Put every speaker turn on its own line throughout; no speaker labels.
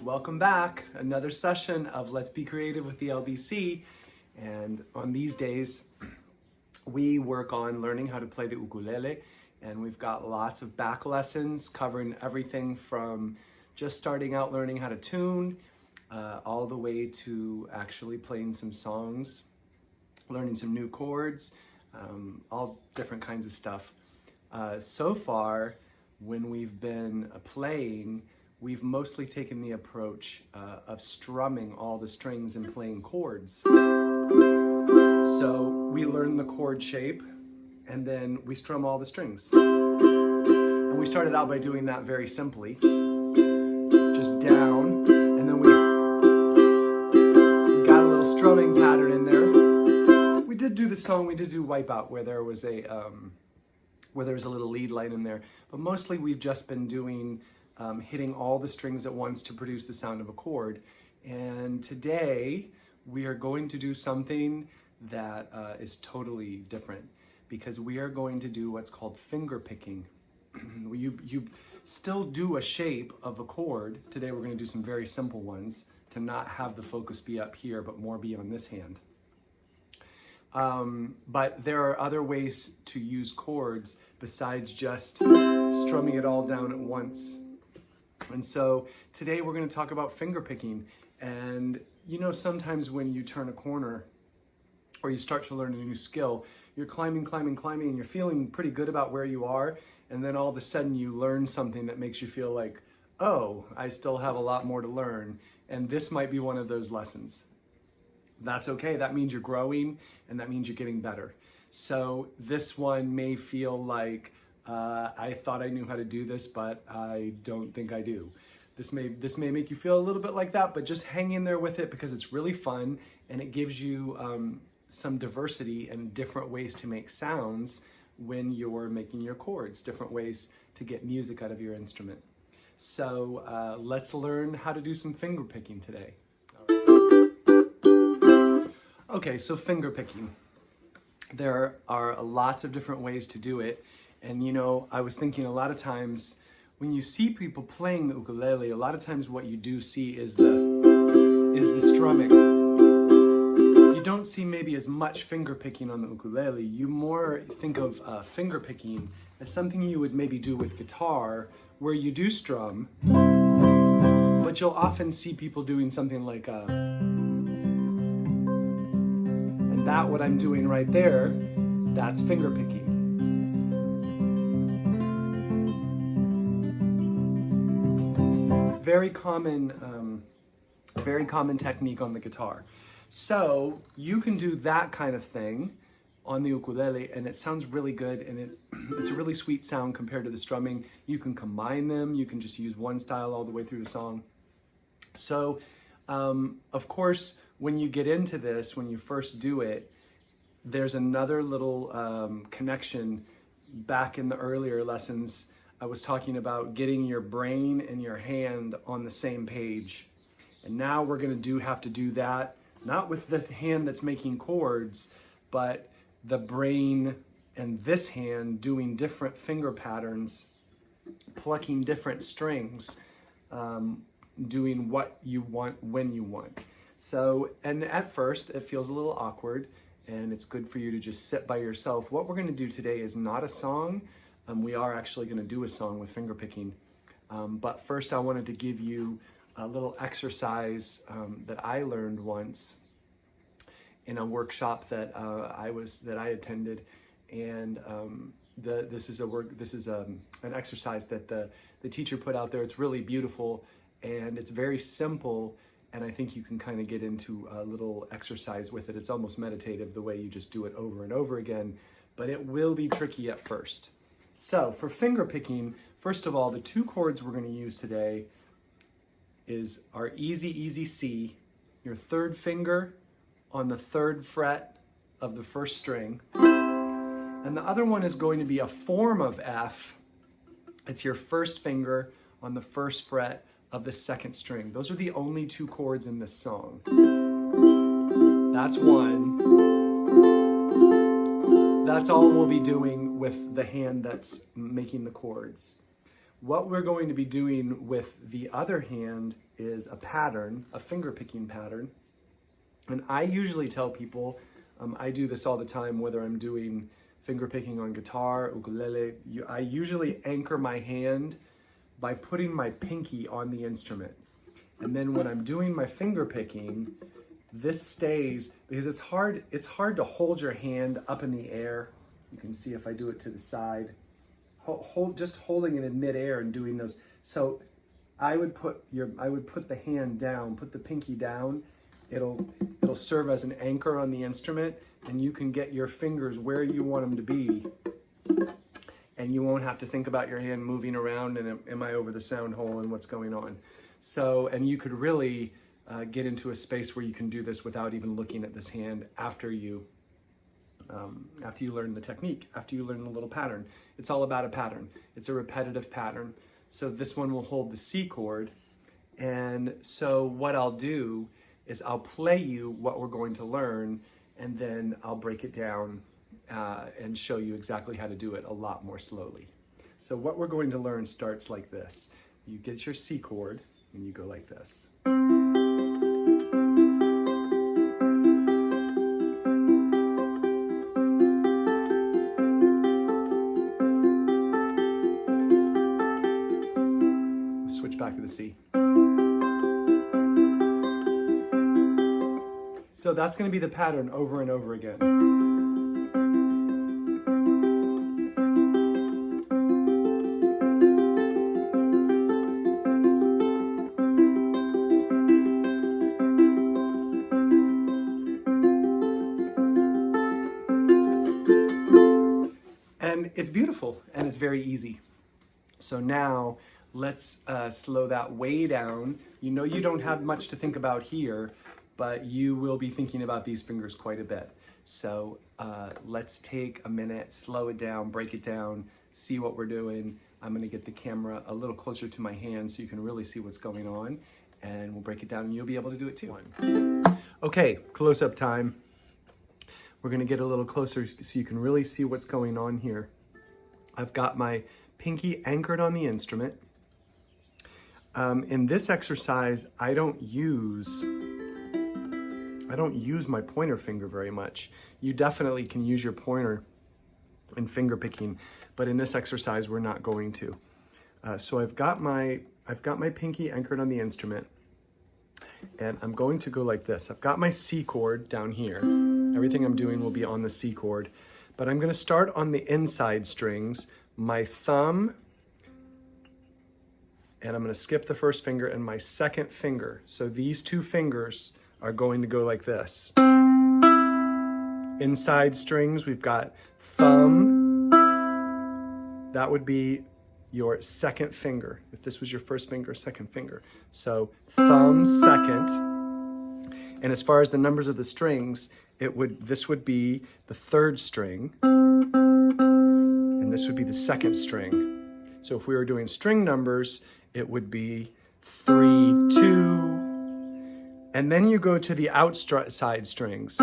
welcome back. Another session of Let's Be Creative with the LBC. And on these days, we work on learning how to play the ukulele. And we've got lots of back lessons covering everything from just starting out learning how to tune, all the way to actually playing some songs, learning some new chords, all different kinds of stuff. So far, when we've been playing, we've mostly taken the approach of strumming all the strings and playing chords. So we learn the chord shape and then we strum all the strings. And we started out by doing that very simply, just down, and then we got a little strumming pattern in there. We did do the song, we did do Wipeout where there was a little lead line in there, but mostly we've just been doing hitting all the strings at once to produce the sound of a chord. And today we are going to do something that is totally different, because we are going to do what's called finger picking. You still do a shape of a chord. Today we're going to do some very simple ones to not have the focus be up here, but more be on this hand. But there are other ways to use chords besides just strumming it all down at once. And so today we're going to talk about finger picking. And you know, sometimes when you turn a corner or you start to learn a new skill, you're climbing, and you're feeling pretty good about where you are. And then all of a sudden you learn something that makes you feel like, oh, I still have a lot more to learn. And this might be one of those lessons. That's okay. That means you're growing and that means you're getting better. So this one may feel like, I thought I knew how to do this, but I don't think I do. This may make you feel a little bit like that, but just hang in there with it because it's really fun and it gives you some diversity and different ways to make sounds when you're making your chords, different ways to get music out of your instrument. So let's learn how to do some finger picking today. Okay, so finger picking. There are lots of different ways to do it. And you know, I was thinking a lot of times when you see people playing the ukulele, a lot of times what you do see is the strumming. You don't see maybe as much finger picking on the ukulele. You more think of finger picking as something you would maybe do with guitar, where you do strum, but you'll often see people doing something like and that what I'm doing right there, that's finger picking. Very common technique on the guitar. So you can do that kind of thing on the ukulele and it sounds really good, and it's a really sweet sound compared to the strumming. You can combine them, you can just use one style all the way through the song. So of course, when you get into this, when you first do it, there's another little connection. Back in the earlier lessons, I was talking about getting your brain and your hand on the same page. And now we're going to have to do that, not with the hand that's making chords, but the brain and this hand doing different finger patterns, plucking different strings, doing what you want when you want. So, and at first it feels a little awkward and it's good for you to just sit by yourself. What we're going to do today is not a song. We are actually going to do a song with finger picking. But first I wanted to give you a little exercise that I learned once in a workshop that I attended, and this is an exercise that the teacher put out there. It's really beautiful and it's very simple, and I think you can kind of get into a little exercise with it. It's almost meditative the way you just do it over and over again, but it will be tricky at first. So for finger picking, first of all, the two chords we're going to use today is our easy C, your third finger on the third fret of the first string. And the other one is going to be a form of F. It's your first finger on the first fret of the second string. Those are the only two chords in this song. That's one. That's all we'll be doing with the hand that's making the chords. What we're going to be doing with the other hand is a pattern, a finger picking pattern. And I usually tell people, I do this all the time, whether I'm doing finger picking on guitar, ukulele, I usually anchor my hand by putting my pinky on the instrument. And then when I'm doing my finger picking, this stays, because it's hard to hold your hand up in the air. You can see if I do it to the side, just holding it in midair and doing those. So I would put the hand down, put the pinky down. It'll serve as an anchor on the instrument, and you can get your fingers where you want them to be, and you won't have to think about your hand moving around and am I over the sound hole and what's going on. So, and you could really get into a space where you can do this without even looking at this hand after you learn the technique, after you learn the little pattern. It's all about a pattern. It's a repetitive pattern. So this one will hold the C chord. And so what I'll do is I'll play you what we're going to learn, and then I'll break it down and show you exactly how to do it a lot more slowly. So what we're going to learn starts like this. You get your C chord and you go like this. Switch back to the C. So that's going to be the pattern over and over again. And it's beautiful and it's very easy. So now let's slow that way down. You know you don't have much to think about here, but you will be thinking about these fingers quite a bit. So let's take a minute, slow it down, break it down, see what we're doing. I'm gonna get the camera a little closer to my hand so you can really see what's going on, and we'll break it down and you'll be able to do it too. Okay, close-up time. We're gonna get a little closer so you can really see what's going on here. I've got my pinky anchored on the instrument. In this exercise, I don't use my pointer finger very much. You definitely can use your pointer in finger picking, but in this exercise, we're not going to. So I've got my pinky anchored on the instrument, and I'm going to go like this. I've got my C chord down here. Everything I'm doing will be on the C chord, but I'm gonna start on the inside strings, my thumb, and I'm gonna skip the first finger and my second finger. So these two fingers are going to go like this. Inside strings, we've got thumb. That would be your second finger. If this was your first finger, second finger. So thumb, second. And as far as the numbers of the strings, this would be the third string, and this would be the second string. So if we were doing string numbers, it would be 3, 2, and then you go to the outside strings.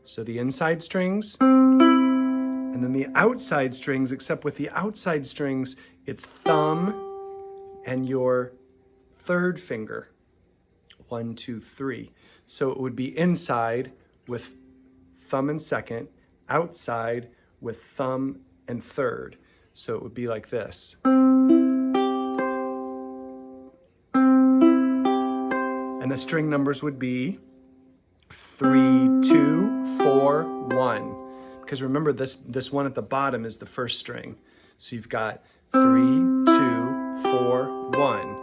So the inside strings, and then the outside strings, except with the outside strings, it's thumb and your third finger. 1, 2, 3. So it would be inside with thumb and second, outside with thumb and third. So it would be like this. And the string numbers would be 3, 2, 4, 1. Because remember, this one at the bottom is the first string. So you've got 3, 2, 4, 1.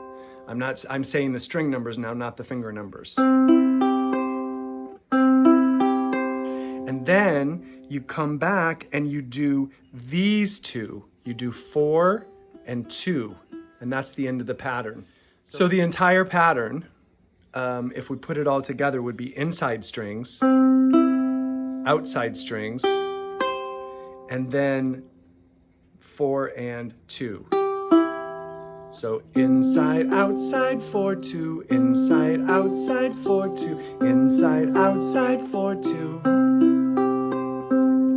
I'm saying the string numbers now, not the finger numbers. And then you come back and you do these two. You do 4 and 2, and that's the end of the pattern. So the entire pattern, if we put it all together, would be inside strings, outside strings, and then 4 and 2. So inside, outside, 4, 2, inside, outside, 4, 2, inside, outside, 4, 2.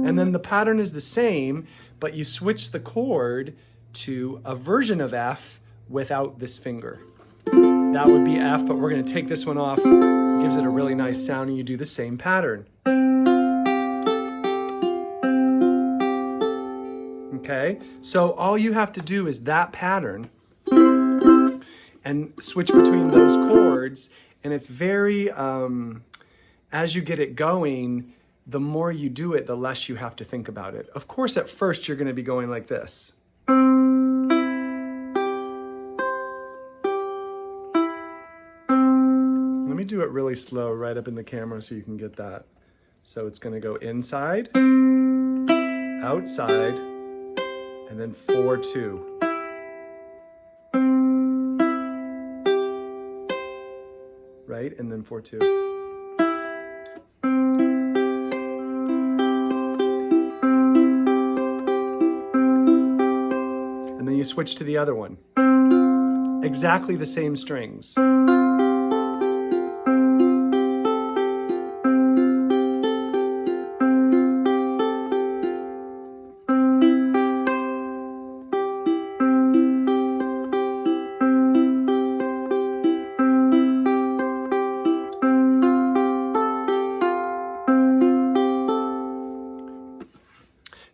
And then the pattern is the same, but you switch the chord to a version of F without this finger. That would be F, but we're gonna take this one off. It gives it a really nice sound, and you do the same pattern. Okay, so all you have to do is that pattern and switch between those chords, and it's very, as you get it going, the more you do it, the less you have to think about it. Of course, at first you're gonna be going like this. Let me do it really slow right up in the camera so you can get that. So it's gonna go inside, outside, and then 4-2. Right, and then 4-2. And then you switch to the other one. Exactly the same strings.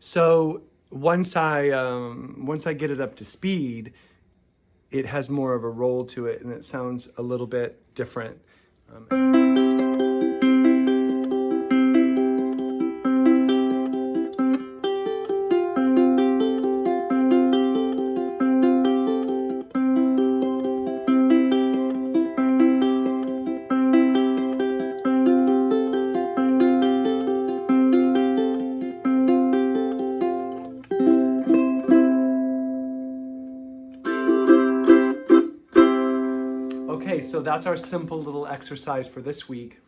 So once I get it up to speed, it has more of a roll to it, and it sounds a little bit different. Okay, so that's our simple little exercise for this week.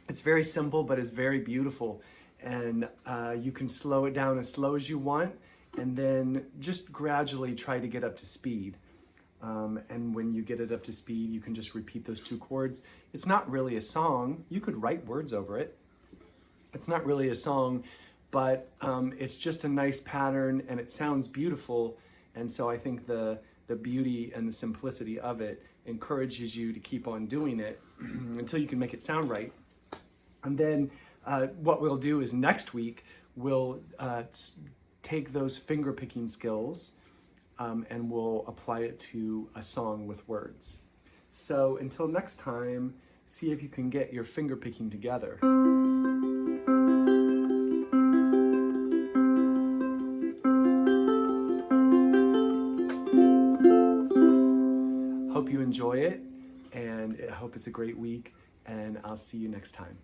It's very simple, but it's very beautiful. And you can slow it down as slow as you want, and then just gradually try to get up to speed. And when you get it up to speed, you can just repeat those two chords. It's not really a song. You could write words over it. It's not really a song, but it's just a nice pattern, and it sounds beautiful. And so I think the beauty and the simplicity of it encourages you to keep on doing it until you can make it sound right. And then what we'll do is next week, we'll take those finger picking skills and we'll apply it to a song with words. So until next time, see if you can get your finger picking together. Hope you enjoy it, and I hope it's a great week, and I'll see you next time.